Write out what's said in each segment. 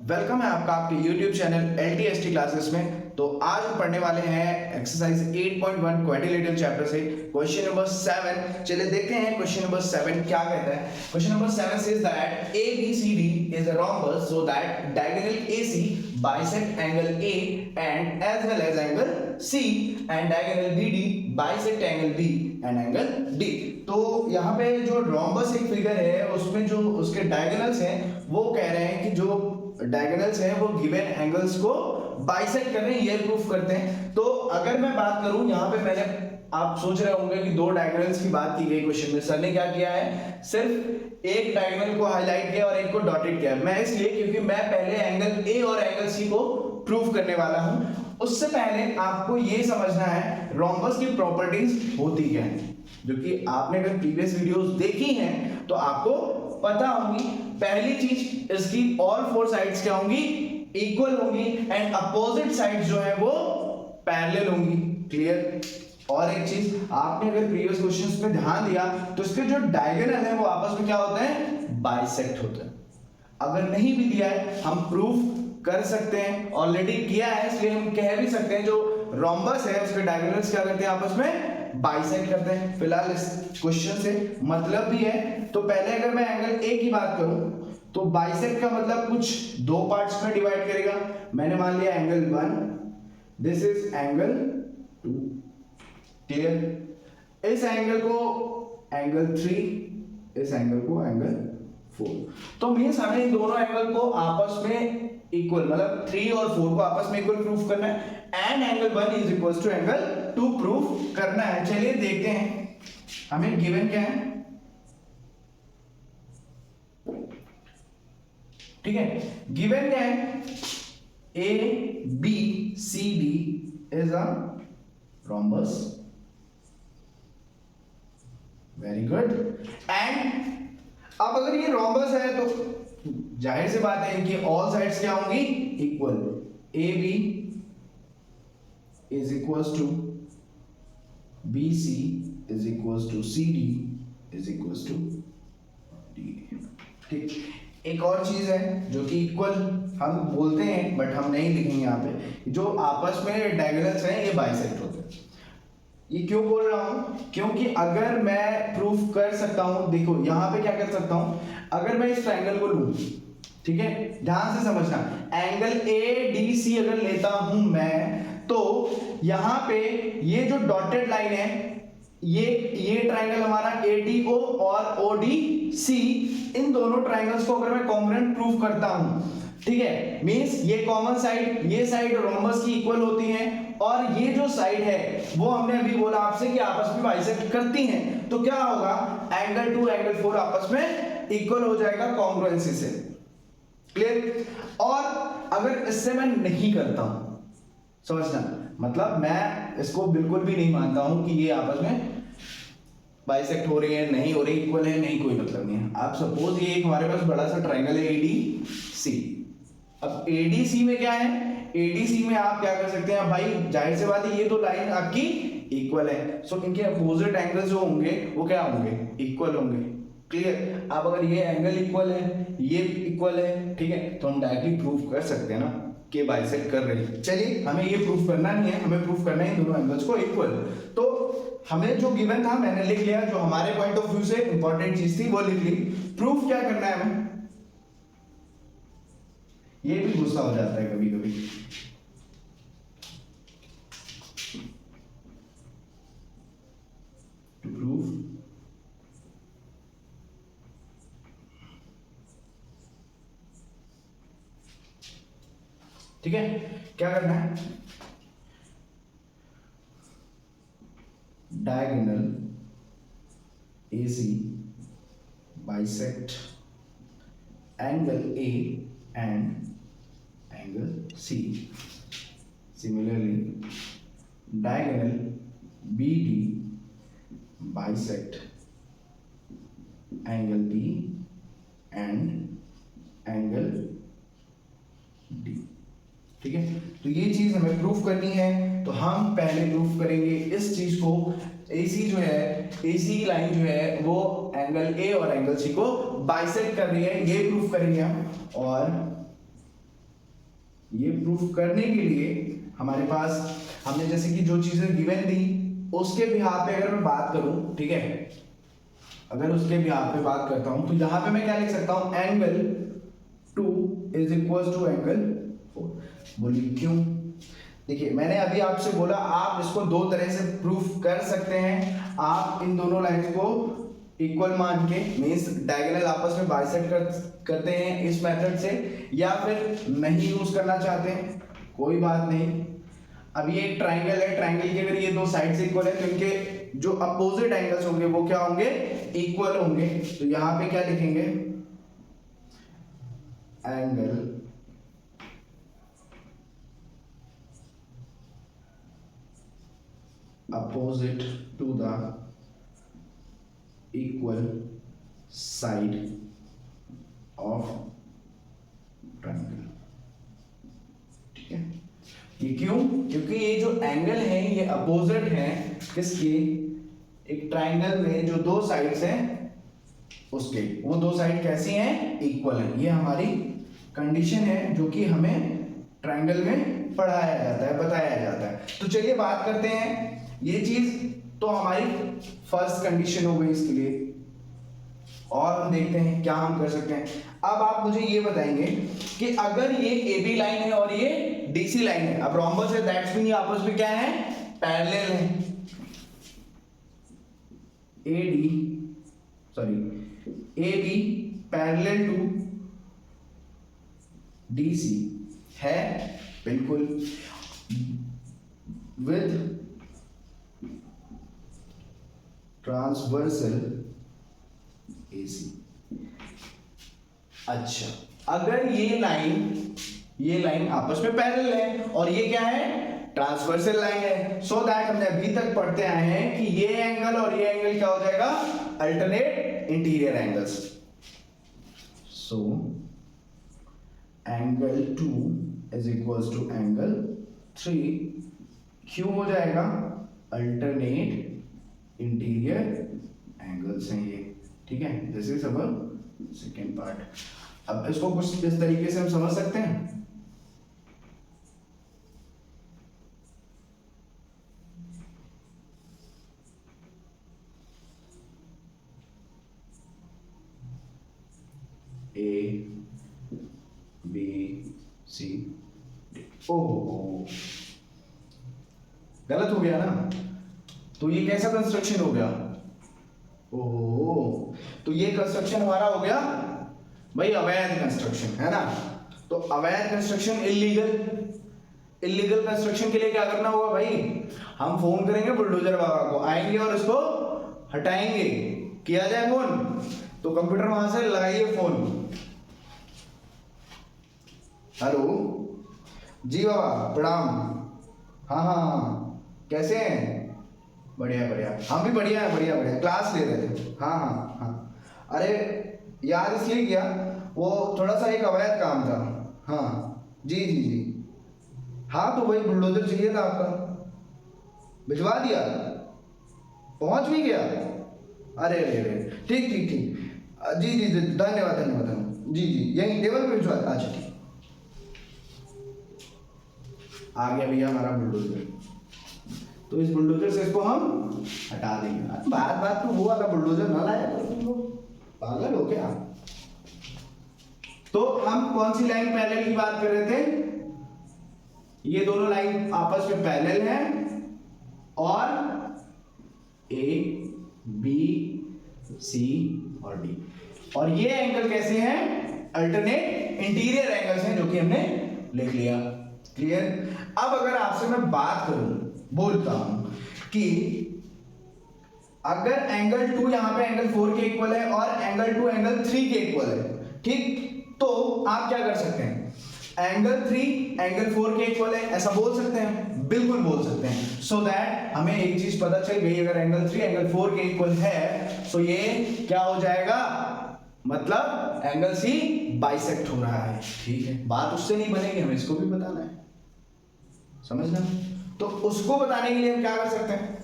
Welcome है आपका आपके YouTube चैनल LTST क्लासेस में। तो आज हम पढ़ने वाले हैं एक्सरसाइज 8.1 क्वाड्रिलेटरल चैप्टर से क्वेश्चन नंबर 7। चलिए देखते हैं क्वेश्चन नंबर 7 क्या कहता है। Question number 7 says that ABCD is a rhombus so that diagonal AC bisect angle A and as well as angle C and diagonal BD bisect angle B and angle D। तो यहाँ पे जो rhombus एक figure है उसमें जो उसके diagonals हैं वो कह रहे हैं कि जो डायगोनल्स हैं वो गिवन एंगल्स को बाइसेक्ट कर रहे हैं, ये प्रूफ करते हैं। तो अगर मैं बात करूं यहाँ पे मैंने आप सोच रहे होंगे कि दो डायगोनल्स की बात की गई क्वेश्चन में, सर ने क्या किया है, सिर्फ एक डायगोनल को हाईलाइट किया और एक को डॉटेड किया। मैं इसलिए क्योंकि मैं पहले एंगल ए और एंगल सी को प्रूफ करने वाला हूं। उससे पहले आपको ये समझना है रोम्बस की प्रॉपर्टीज होती क्या है, जो कि आपने अगर प्रीवियस वीडियोस देखी हैं तो आपको पता होंगी। पहली चीज इसकी ऑल फोर साइड्स क्या होंगी, इक्वल होंगी एंड अपोजिट साइड्स जो है वो पैरेलल होंगी। क्लियर। और एक चीज आपने अगर प्रीवियस क्वेश्चंस पे ध्यान दिया तो इसके जो डायगोनल है वो आपस में क्या होते हैं, बाइसेक्ट होते हैं। अगर नहीं भी दिया है हम प्रूफ कर सकते हैं, ऑलरेडी किया है, इसलिए हम कह भी सकते हैं जो रोम्बस है उसके डायगोनल्स क्या करते हैं, आपस में बाइसेक्ट करते हैं। फिलहाल इस क्वेश्चन से मतलब भी है। तो पहले अगर मैं एंगल ए की बात करूं तो बाइसेक्ट का मतलब कुछ दो पार्ट्स में डिवाइड करेगा। मैंने मान लिया angle 1, this is angle 2। Clear. इस एंगल को एंगल 3, इस एंगल को एंगल 4। तो मींस हमें इन दोनों एंगल को आपस में इक्वल, मतलब 3 और 4 को आपस में इक्वल प्रूफ करना है and angle 1 is equals to angle 2 proof करना है। चलिए देखते हैं हमें गिवन क्या है। ठीक है, गिवन क्या है, ABCD is a rhombus. Very good. And अब अगर ये रोम्बस है तो जाहिर सी बात है कि ऑल साइड्स क्या होंगी, equal. AB is equals to BC is equals to CD is equals to D। ठीक। एक और चीज है जो कि इक्वल हम बोलते हैं बट हम नहीं लिखेंगे यहाँ पे, जो आपस में डायगोनल्स हैं ये बाइसेक्ट होते हैं। ये क्यों बोल रहा हूं, क्योंकि अगर मैं प्रूफ कर सकता हूं, देखो यहाँ पे क्या कर सकता हूं, अगर मैं इस ट्रायंगल को लूं, ठीक है, ध्यान से समझना, एंगल ADC अगर लेता हूं मैं तो यहां पे ये जो डॉटेड लाइन है ये ट्रायंगल हमारा ADO और ODC, इन दोनों ट्रायंगल्स को अगर मैं कॉन्ग्रुएंट प्रूफ करता हूं, ठीक है, मींस ये कॉमन साइड, ये साइड रोम्बस की इक्वल होती है और ये जो साइड है वो हमने अभी बोला आपसे कि आपस में बाइसेक्ट करती हैं। तो क्या होगा, एंगल 2 एंगल 4 आपस में इक्वल हो जाएगा कॉन्ग्रुएंसी से। क्लियर। और अगर इससे मैं नहीं करता हूं, समझना, मतलब मैं इसको बिल्कुल भी नहीं मानता हूं कि ये आपस में बाइसेक्ट हो रही है, नहीं हो रही, इक्वल है, नहीं, कोई मतलब नहीं है। आप सपोज ये एक हमारे पास बड़ा सा ट्रायंगल है ADC। अब ADC में क्या है, ADC में आप क्या कर सकते हैं भाई, जाहिर सी बात है ये दो लाइन आपकी इक्वल है, सो इनके अपोजिट एंगल्स जो होंगे वो क्या होंगे, इक्वल होंगे। क्लियर। अब अगर ये एंगल इक्वल है, ये इक्वल है, ठीक है, तो हम डायरेक्टली प्रूफ कर सकते हैं ना कि बाइसेक्ट कर रही है। चलिए हमें ये प्रूफ करना नहीं है, हमें प्रूफ करना है इन दोनों एंगल्स को इक्वल। तो हमें जो गिवन था मैंने लिख लिया, जो हमारे पॉइंट ऑफ व्यू से इंपॉर्टेंट चीज थी वो लिख ली। प्रूफ क्या करना है हमें, ये भी गुस्सा हो जाता है कभी कभी। टू प्रूव ठीक है, क्या करना है, diagonal AC bisect angle A and angle C. Similarly, diagonal BD bisect angle B and angle D। ठीक है, तो ये चीज हमें प्रूफ करनी है। तो हम पहले प्रूफ करेंगे इस चीज को, AC जो है, AC लाइन जो है वो एंगल A और एंगल C को बाइसेक्ट कर रही है, ये प्रूफ करेंगे हम। और ये प्रूफ करने के लिए हमारे पास हमने जैसे कि जो चीजें गिवन दी उसके बिहाफ पे अगर मैं बात करूं, ठीक है, अगर उसके बिहाफ पे बात करता हूं तो यहां पे मैं क्या लिख सकता हूं, angle 2 is equal to angle 4। बोलिए क्यों? देखिए मैंने अभी आपसे बोला आप इसको दो तरह से प्रूफ कर सकते हैं। आप इन दोनों लाइंस को इक्वल मान के मींस डायगोनल आपस में बाइसेक्ट करते हैं इस मेथड से, या फिर नहीं यूज करना चाहते हैं कोई बात नहीं। अब ये एक ट्राइंगल है, ट्राइंगल के अगर ये दो साइड्स इक्वल है तो इनके जो अपोजिट एंगल्स होंगे वो क्या होंगे, इक्वल होंगे। तो यहां पे क्या लिखेंगे, angle opposite to the equal side of triangle। ठीक है, ये क्यों? क्योंकि ये जो एंगल है ये अपोजिट है किसके, एक ट्राइंगल में जो दो साइड्स हैं उसके, वो दो साइड कैसी हैं, इक्वल है। ये हमारी कंडीशन है जो कि हमें ट्राइंगल में पढ़ाया जाता है, बताया जाता है। तो चलिए बात करते हैं, ये चीज तो हमारी फर्स्ट कंडीशन हो गई इसके लिए, और हम देखते हैं क्या हम कर सकते हैं। अब आप मुझे ये बताएंगे कि अगर ये AB लाइन है और ये DC लाइन है, अब रोम्बस है दैट्स मीन ये आपस में क्या है, पैरेलल है। AB पैरेलल टू DC है बिल्कुल, विद ट्रांसवर्सल AC। अच्छा, अगर ये लाइन आपस में पैरेलल है और ये क्या है, ट्रांसवर्सल लाइन है, सो दैट हमने अभी तक पढ़ते आए हैं कि ये एंगल और ये एंगल क्या हो जाएगा, alternate interior angles. So angle 2 is equals to angle 3 क्यों हो जाएगा, अल्टरनेट इंटीरियर एंगल्स हैं ये। ठीक है, this is our second part. अब इसको कुछ इस तरीके से हम समझ सकते हैं, A B C D। ओह गलत हो गया ना, तो ये कैसा कंस्ट्रक्शन हो गया, ओह तो ये कंस्ट्रक्शन हमारा हो गया भाई अवैध कंस्ट्रक्शन, है ना। तो अवैध कंस्ट्रक्शन, इलीगल कंस्ट्रक्शन के लिए क्या करना होगा भाई, हम फोन करेंगे बुलडोजर बाबा को, आएंगे और इसको हटाएंगे। किया जाए फोन, तो कंप्यूटर वहां से लगाइए फोन। हेलो जी बाबा प्रणाम, हाँ हाँ हाँ कैसे हैं, बढ़िया बढ़िया, हम भी बढ़िया है, बढ़िया बढ़िया, क्लास ले रहे थे। हाँ हाँ हाँ, अरे यार इसलिए किया, वो थोड़ा सा एक अवैध काम था। हाँ जी जी जी, हाँ तो वही बुलडोजर चाहिए था आपका, भिजवा दिया, पहुंच भी गया, अरे अरे अरे ठीक ठीक ठीक, जी जी जी धन्यवाद धन्यवाद, जी जी यहीं टेबल पे भिजवा, अच्छा ठीक, आ गया भैया हमारा बुलडोजर। तो इस बुलडोजर से इसको हम हटा देंगे। बात बात तो वो वाला बुलडोजर ना लाया तो तुम लोग पागल हो क्या। तो हम कौन सी लाइन पैरेलल की बात कर रहे थे, ये दोनों लाइन आपस में पैरेलल हैं और A B C और D, और ये एंगल कैसे हैं, अल्टरनेट इंटीरियर एंगल्स हैं, जो कि हमने लिख लिया। क्लियर। अब अगर आपसे मैं बात करूं, बोलता हूं कि अगर एंगल 2 यहां पे एंगल 4 के इक्वल है और एंगल 2 एंगल 3 के इक्वल है, ठीक, तो आप क्या कर सकते हैं, एंगल 3 एंगल 4 के इक्वल है, ऐसा बोल सकते हैं, बिल्कुल बोल सकते हैं। सो दैट हमें एक चीज पता चल गई, अगर एंगल 3 एंगल 4 के इक्वल है तो ये क्या हो जाएगा, मतलब एंगल C बाइसेक्ट हो रहा है। ठीक है, बात उससे नहीं बनेगी, हमें इसको भी बताना है, समझना। तो उसको बताने के लिए हम क्या कर सकते हैं,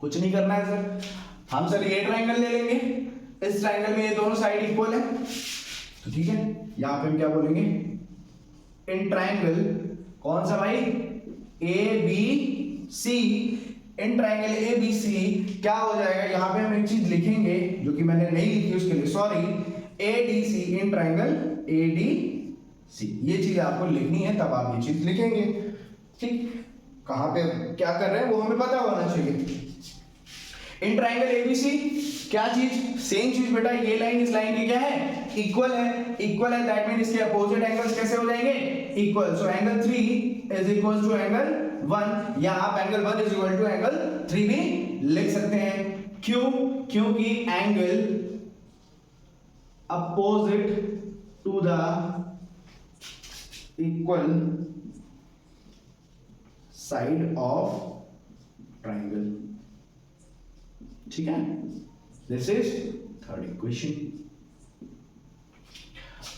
कुछ नहीं करना है सर, हम सर ये ट्राइंगल ले लेंगे, इस ट्राइंगल में ये दोनों साइड इक्वल है, तो ठीक है, यहां पे हम क्या बोलेंगे, इन ट्राइंगल, कौन सा भाई, A B C, in triangle A B C क्या हो जाएगा, यहां पे हम एक चीज लिखेंगे जो कि मैंने नहीं लिखी उसके लिए sorry, A D C, in triangle A D C, ये चीज आपको लिखनी है तब आप ये चीज लिखेंगे। ठीक, कहां पे क्या कर रहे हैं वो हमें पता होना चाहिए। इन ट्राइंगल एबीसी क्या चीज, सेम चीज बेटा, ये लाइन इस लाइन की क्या है, इक्वल है, इक्वल है दैट मीन इसके अपोजिट एंगल्स कैसे हो जाएंगे, equal. So angle 3 is equal to angle 1, या आप angle 1 is equal to angle 3 भी लिख सकते हैं। क्यों, क्योंकि angle opposite to the equal side of triangle. ठीक है, दिस इज थर्ड इक्वेशन।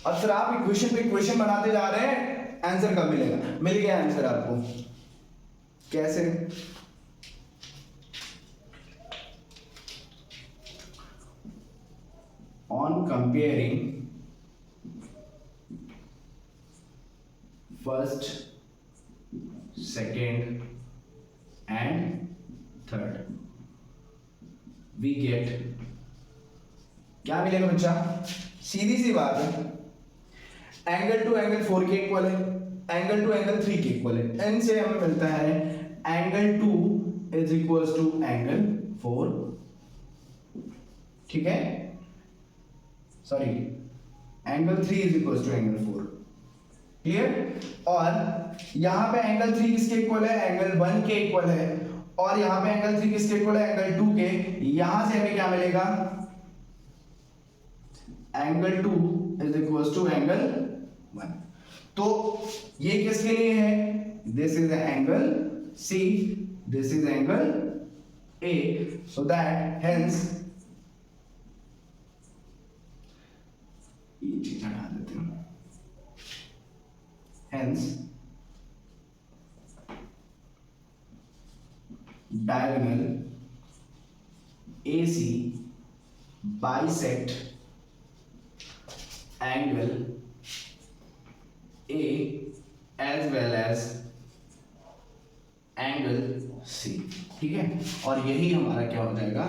अब सर आप इक्वेशन पे इक्वेशन बनाते जा रहे हैं, आंसर कब मिलेगा, मिल गया आंसर आपको, कैसे, on comparing first, second and third we get, क्या मिलेगा बच्चा, सीधी सी बात है, एंगल टू एंगल 4 के इक्वल है, एंगल टू एंगल 3 के इक्वल है, n से हमें मिलता है angle 2 is equal to angle 4, ठीक है, sorry angle 3 is equal to angle 4, clear. और यहां पे एंगल 3 किसके इक्वल है, एंगल 1 के इक्वल है, और यहां पे एंगल 3 किसके इक्वल है, एंगल 2 के, यहां से हमें क्या मिलेगा, angle 2 is equal to angle 1। तो ये किसके लिए है, this is angle C, this is angle A, so that hence, ये चीज हटा देते हैं, hence diagonal AC bisect angle A as well as angle C, ठीक है, और यही हमारा क्या हो जाएगा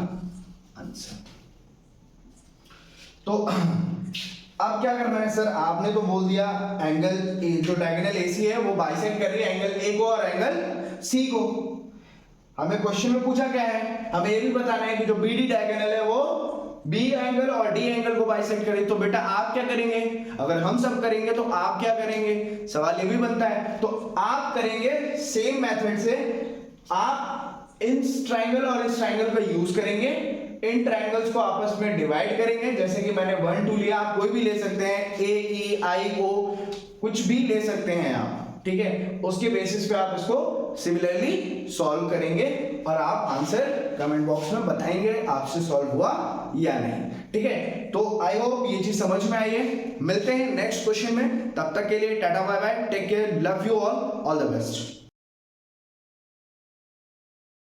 आंसर। तो अब क्या करना है सर, आपने तो बोल दिया एंगल जो डायगोनल AC है वो बाइसेक्ट कर रही है एंगल A को और एंगल C को। हमें क्वेश्चन में पूछा क्या है, हमें ये भी बताना है कि जो BD डायगोनल है वो B एंगल और D एंगल को बाइसेक्ट करे। तो बेटा आप क्या करेंगे, अगर हम सब करेंगे तो आप क्या करेंगे, सवाल ये भी बनता है। तो आप करेंगे सेम मेथड से, आप इस ट्राइंगल और इस ट्राइंगल का यूज करेंगे, इन ट्राइंगल्स को आपस में डिवाइड करेंगे, जैसे कि मैंने 1 2 लिया, आप कोई भी ले सकते हैं, A E I O कुछ भी ले सकते हैं आप, ठीक है। उसके बेसिस पे आप इसको सिमिलरली सॉल्व करेंगे और आप आंसर कमेंट बॉक्स में बताएंगे आपसे सॉल्व हुआ या नहीं, ठीक है। तो आई होप ये चीज समझ में आई है। मिलते हैं नेक्स्ट क्वेश्चन में, तब तक के लिए tata bye bye, take care, love you all the best.